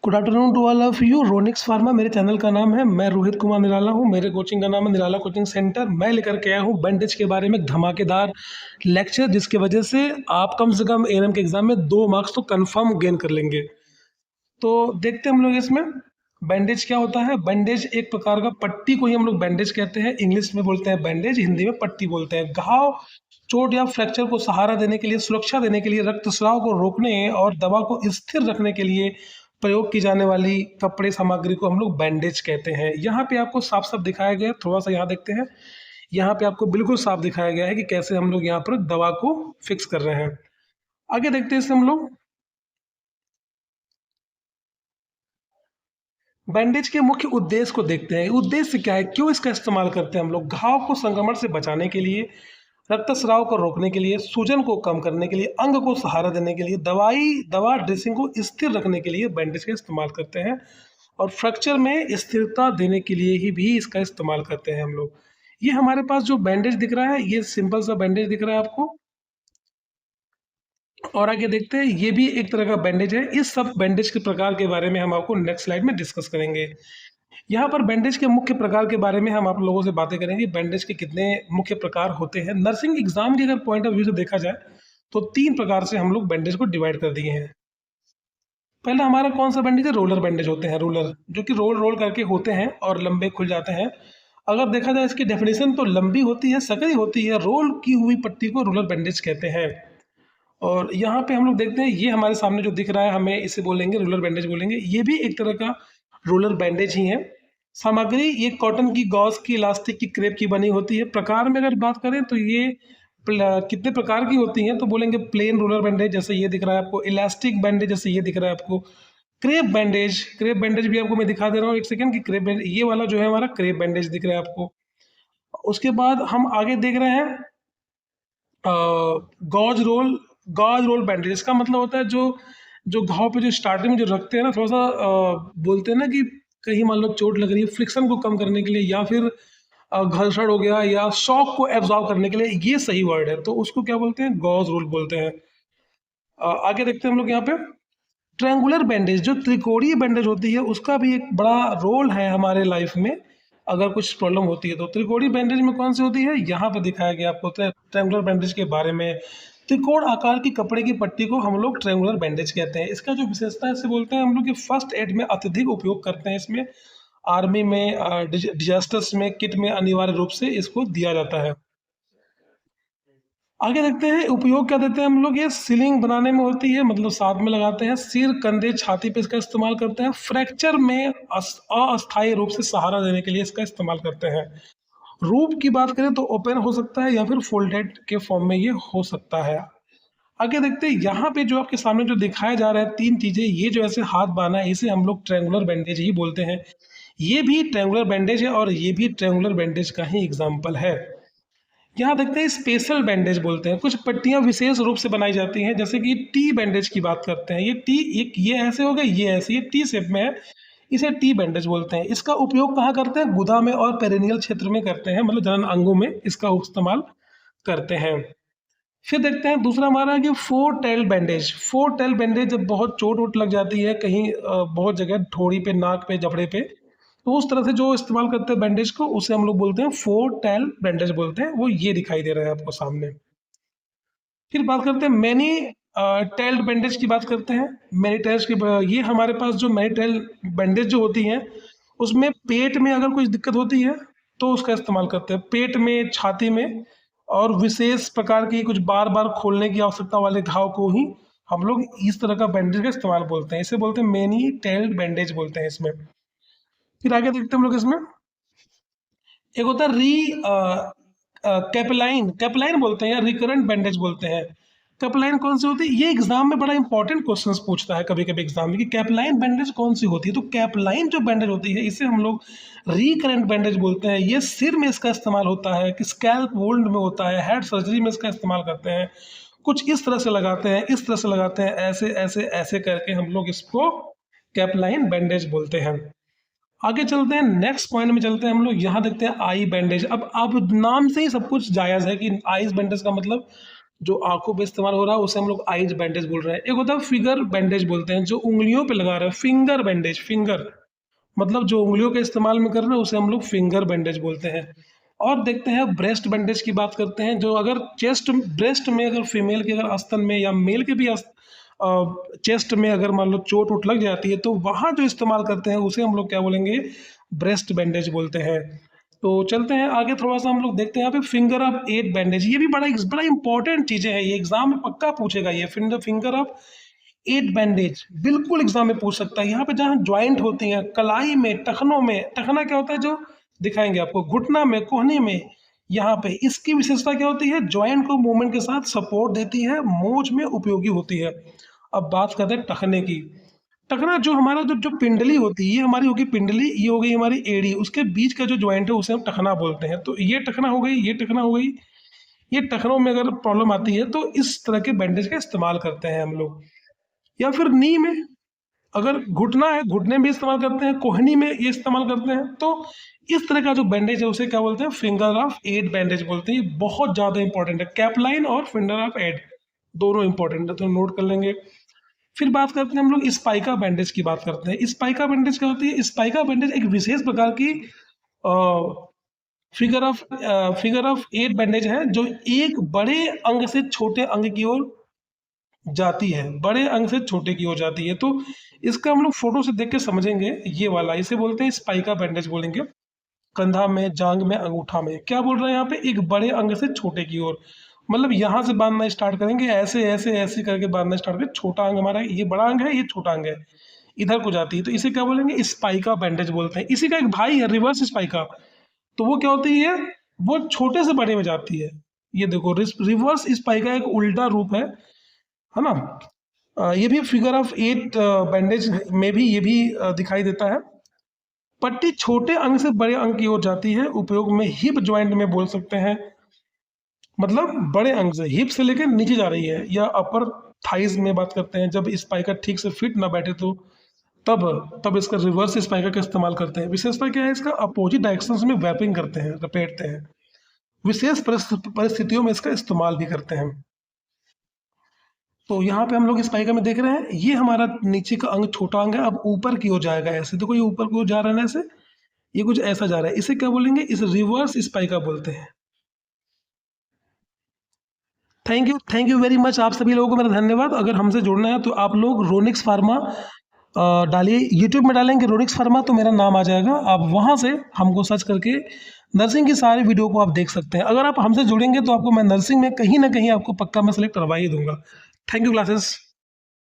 Good afternoon to all of you. Ronics pharma मेरे channel का नाम है। मैं रोहित कुमार निराला हूँ। मेरे कोचिंग का नाम है निराला कोचिंग सेंटर। मैं लेकर के आया हूँ बैंडेज के बारे में एक धमाकेदार लेक्चर, जिसकी वजह से आप कम से कम एएनएम के एग्जाम में 2 मार्क्स तो कंफर्म गेन कर लेंगे। तो देखते हैं हम लोग इसमें बैंडेज क्या होता है। बैंडेज एक प्रकार का पट्टी को ही हम लोग बैंडेज कहते हैं। इंग्लिश में बोलते हैं बैंडेज, हिंदी में पट्टी बोलते हैं। घाव, चोट या फ्रैक्चर को सहारा देने के लिए, सुरक्षा देने के लिए, रक्तस्राव को रोकने और दवा को स्थिर रखने के लिए प्रयोग की जाने वाली कपड़े सामग्री को हम लोग बैंडेज कहते हैं। यहाँ पे आपको साफ साफ दिखाया गया है, थोड़ा सा यहाँ देखते हैं। यहाँ पे आपको बिल्कुल साफ दिखाया गया है कि कैसे हम लोग यहाँ पर दवा को फिक्स कर रहे हैं। आगे देखते हैं इससे हम लोग बैंडेज के मुख्य उद्देश्य को देखते हैं। उद्देश्य क्या है, क्यों इसका इस्तेमाल करते हैं हम लोग? घाव को संक्रमण से बचाने के लिए, रक्तस्राव को रोकने के लिए, सूजन को कम करने के लिए, अंग को सहारा देने के लिए, दवा ड्रेसिंग को स्थिर रखने के लिए बैंडेज का इस्तेमाल करते हैं। और फ्रैक्चर में स्थिरता देने के लिए ही भी इसका इस्तेमाल करते हैं हम लोग। ये हमारे पास जो बैंडेज दिख रहा है, ये सिंपल सा बैंडेज दिख रहा है आपको। और आगे देखते हैं, ये भी एक तरह का बैंडेज है। इस सब बैंडेज के प्रकार के बारे में हम आपको नेक्स्ट स्लाइड में डिस्कस करेंगे। यहाँ पर बैंडेज के मुख्य प्रकार के बारे में हम आप लोगों से बातें करेंगे। बैंडेज के कितने मुख्य प्रकार होते हैं। नर्सिंग एग्जाम के अगर पॉइंट ऑफ व्यू से देखा जाए तो 3 प्रकार से हम लोग बैंडेज को डिवाइड कर दिए हैं। पहला हमारा कौन सा बैंडेज है? रोलर बैंडेज होते हैं। रोलर जो कि रोल रोल करके होते हैं और लंबे खुल जाते हैं। अगर देखा जाए इसकी डेफिनेशन तो लंबी होती है, सकरी होती है। रोल की हुई पट्टी को रोलर बैंडेज कहते हैं। और यहाँ पे हम लोग देखते हैं, ये हमारे सामने जो दिख रहा है, हमें इसे बोलेंगे रोलर बैंडेज बोलेंगे। ये भी एक तरह का रोलर बैंडेज ही है। सामग्री ये कॉटन की, गॉज की, इलास्टिक की, क्रेप की बनी होती है। प्रकार में अगर बात करें तो ये कितने प्रकार की होती हैं, तो बोलेंगे प्लेन रोलर बैंडेज जैसे ये दिख रहा है आपको, इलास्टिक बैंडेज जैसे ये दिख रहा है आपको, क्रेप बैंडेज। क्रेप बैंडेज भी आपको मैं दिखा दे रहा हूँ एक सेकंड की क्रेप बैंडेज, ये वाला जो है हमारा क्रेप बैंडेज दिख रहा है आपको। उसके बाद हम आगे देख रहे हैं गॉज रोल बैंडेज। इसका मतलब होता है जो जो घाव पे जो स्टार्टिंग में जो रखते हैं ना, थोड़ा सा बोलते हैं ना कि कहीं मान लो चोट लग रही है, फ्रिक्शन को कम करने के लिए, या फिर घर्षण हो गया, या शॉक को एब्जॉर्ब करने के लिए, ये सही वर्ड है, तो उसको क्या बोलते हैं? गॉज रोल बोलते हैं। आगे देखते हैं हम लोग यहाँ पे ट्रायंगुलर बैंडेज। जो त्रिकोणीय बैंडेज होती है उसका भी एक बड़ा रोल है हमारे लाइफ में। अगर कुछ प्रॉब्लम होती है तो त्रिकोणीय बैंडेज में कौन सी होती है, यहाँ पे दिखाया गया आपको ट्रायंगुलर बैंडेज के बारे में। त्रिकोण आकार की कपड़े की पट्टी को हम लोग ट्रायंगुलर बैंडेज कहते हैं। इसका जो विशेषता है इसे बोलते हैं हम लोग कि फर्स्ट एड में अत्यधिक उपयोग करते हैं इसमें। आर्मी में, डिजास्टर्स में, किट में अनिवार्य रूप से इसको दिया जाता है। आगे देखते हैं उपयोग क्या देते हैं हम लोग। ये सीलिंग बनाने में होती है, मतलब साथ में लगाते हैं। सिर, कंधे, छाती पे इसका इस्तेमाल करते हैं। फ्रैक्चर में अस्थायी रूप से सहारा देने के लिए इसका इस्तेमाल करते हैं। रूप की बात करें तो ओपन हो सकता है या फिर फोल्डेड के फॉर्म में ये हो सकता है। आगे देखते हैं, यहाँ पे जो आपके सामने जो दिखाया जा रहा है 3 चीजें, ये जो ऐसे हाथ बांधा है इसे हम लोग ट्रायंगुलर बैंडेज ही बोलते हैं। ये भी ट्रायंगुलर बैंडेज है और ये भी ट्रायंगुलर बैंडेज का ही एग्जाम्पल है। यहाँ देखते हैं स्पेशल बैंडेज बोलते हैं। कुछ पट्टियाँ विशेष रूप से बनाई जाती हैं, जैसे कि टी बैंडेज की बात करते हैं। ये टी, एक ये ऐसे हो गए, ये ऐसे, ये टी शेप में है, इसे टी बैंडेज बोलते हैं। इसका उपयोग कहाँ करते हैं? गुदा में और पेरिनियल क्षेत्र में करते हैं, मतलब जनन अंगों में इसका इस्तेमाल करते हैं। फिर देखते हैं दूसरा हमारा कि 4 टेल बैंडेज। 4 टेल बैंडेज जब बहुत चोट वोट लग जाती है कहीं, बहुत जगह ठोड़ी पे, नाक पे, जबड़े पे, तो उस तरह से जो इस्तेमाल करते हैं बैंडेज को, उसे हम लोग बोलते हैं 4 टेल बैंडेज बोलते हैं। वो ये दिखाई दे रहा है आपको सामने। फिर बात करते हैं मैनी टेल्ड बैंडेज की बात करते हैं। मैनी टेल्स की ये हमारे पास जो मैनी टेल बैंडेज जो होती हैं, उसमें पेट में अगर कुछ दिक्कत होती है तो उसका इस्तेमाल करते हैं। पेट में, छाती में, और विशेष प्रकार की कुछ बार बार खोलने की आवश्यकता वाले घाव को ही हम लोग इस तरह का बैंडेज का इस्तेमाल बोलते हैं। इसे बोलते हैं मैनी टेल्ड बैंडेज बोलते हैं इसमें। फिर आगे देखते हैं हम लोग इसमें, एक होता है कैपलाइन। कैपलाइन बोलते हैं या रिकरेंट बैंडेज बोलते हैं। कैपलाइन कौन सी होती है? ये एग्जाम में बड़ा इंपॉर्टेंट क्वेश्चंस पूछता है कभी कभी एग्जाम में कि कैपलाइन बैंडेज कौन सी होती है। तो कैपलाइन जो बैंडेज होती है इसे हम लोग रिकरेंट बैंडेज बोलते हैं। ये सिर में इसका इस्तेमाल होता है, कि स्कैल्प वुंड में होता है, हेड सर्जरी में इसका इस्तेमाल करते हैं। कुछ इस तरह से लगाते हैं, इस तरह से लगाते हैं, ऐसे ऐसे ऐसे करके हम लोग इसको कैपलाइन बैंडेज बोलते हैं। आगे चलते हैं, नेक्स्ट पॉइंट में चलते हैं हम लोग। यहाँ देखते हैं आई बैंडेज। अब नाम से ही सब कुछ जायज़ है कि आईज बैंडेज का मतलब जो आँखों पे इस्तेमाल हो रहा है उसे हम लोग आइज़ बैंडेज बोल रहे हैं। एक होता है फिंगर बैंडेज बोलते हैं, जो उँगलियों पे लगा रहे हैं, फिंगर बैंडेज, फिंगर मतलब जो उँगलियों के इस्तेमाल में कर रहे हैं उसे हम लोग फिंगर बैंडेज बोलते हैं। और देखते हैं ब्रेस्ट बैंडेज की बात करते हैं, जो अगर चेस्ट ब्रेस्ट में अगर फीमेल के अगर आस्तन में या मेल के भी चेस्ट में अगर मान लो चोट वोट लग जाती है तो वहाँ जो इस्तेमाल करते हैं उसे हम लोग क्या बोलेंगे, ब्रेस्ट बैंडेज बोलते हैं। तो चलते हैं आगे, थोड़ा सा हम लोग देखते हैं यहाँ पे फिंगर ऑफ एट बैंडेज। ये भी बड़ा इंपॉर्टेंट चीज़ें हैं, ये एग्जाम में पक्का पूछेगा। ये फिंगर ऑफ एट बैंडेज बिल्कुल एग्जाम में पूछ सकता है। यहाँ पे जहाँ ज्वाइंट होती हैं, कलाई में, टखनों में, टखना क्या होता है जो दिखाएंगे आपको, घुटना में, कोहनी में, यहाँ पे इसकी विशेषता क्या होती है, ज्वाइंट को मूवमेंट के साथ सपोर्ट देती है, मोच में उपयोगी होती है। अब बात करते हैं टखने की। टखना जो हमारा जो जो पिंडली होती है, ये हमारी होगी पिंडली, ये हो गई हमारी एड़ी, उसके बीच का जो ज्वाइंट है उसे हम टखना बोलते हैं। तो ये टखना हो गई, ये टखना हो गई। ये टखनों में अगर प्रॉब्लम आती है तो इस तरह के बैंडेज का इस्तेमाल करते हैं हम लोग। या फिर नी में अगर घुटना है, घुटने में भी इस्तेमाल करते हैं, कोहनी में ये इस्तेमाल करते हैं। तो इस तरह का जो बैंडेज है उसे क्या बोलते हैं, फिंगर ऑफ एट बैंडेज बोलते हैं। ये बहुत ज़्यादा इंपॉर्टेंट है, कैपलाइन और फिंगर ऑफ एट दोनों इंपॉर्टेंट है, तो नोट कर लेंगे। फिर बात करते हैं हम लोग स्पाइका बैंडेज की बात करते हैं। स्पाइका बैंडेज क्या होती है, स्पाइका बैंडेज एक विशेष प्रकार की फिगर ऑफ एट बैंडेज है, जो एक बड़े अंग से छोटे अंग की ओर जाती है, बड़े अंग से छोटे की ओर जाती है। तो इसका हम लोग फोटो से देख के समझेंगे, ये वाला इसे बोलते हैं स्पाइका बैंडेज बोलेंगे। कंधा में, जांग में, अंगूठा में, क्या बोल रहे हैं यहाँ पे, एक बड़े अंग से छोटे की ओर, मतलब यहाँ से बांधना स्टार्ट करेंगे, ऐसे ऐसे ऐसे करके बांधना स्टार्ट करें। छोटा अंग हमारा, ये बड़ा अंग है, ये छोटा अंग है, इधर को जाती है, तो इसे क्या बोलेंगे, स्पाइका बैंडेज बोलते हैं। इसी का एक भाई है रिवर्स स्पाइका, तो वो क्या होती है, वो छोटे से बड़े में जाती है। ये देखो रिवर्स स्पाइका एक उल्टा रूप है ना। ये भी फिगर ऑफ एट बैंडेज में भी ये भी दिखाई देता है। पट्टी छोटे अंग से बड़े अंग की ओर जाती है, उपयोग में हिप ज्वाइंट में बोल सकते हैं, मतलब बड़े अंग से हिप से लेकर नीचे जा रही है, या अपर थाइज में बात करते हैं, जब स्पाइकर ठीक से फिट ना बैठे तो तब तब इसका रिवर्स स्पाइकर का इस्तेमाल करते हैं। विशेषता क्या है, इसका अपोजिट डायरेक्शंस में वैपिंग करते हैं, लपेटते हैं, विशेष परिस्थितियों में इसका इस्तेमाल भी करते हैं। तो यहाँ पे हम लोग स्पाइकर में देख रहे हैं, ये हमारा नीचे का अंग छोटा अंग है, अब ऊपर की ओर जाएगा ऐसे, देखो ये ऊपर की ओर जा रहा है ना ऐसे, ये कुछ ऐसा जा रहा है, इसे क्या बोलेंगे, इस रिवर्स स्पाइका बोलते हैं। थैंक यू वेरी मच, आप सभी लोगों को मेरा धन्यवाद। अगर हमसे जुड़ना है तो आप लोग रोनिक्स फार्मा डालिए, यूट्यूब में डालेंगे रोनिक्स फार्मा तो मेरा नाम आ जाएगा, आप वहाँ से हमको सर्च करके नर्सिंग की सारी वीडियो को आप देख सकते हैं। अगर आप हमसे जुड़ेंगे तो आपको मैं नर्सिंग में कहीं ना कहीं आपको पक्का मैं सेलेक्ट करवा ही दूंगा। Thank you classes.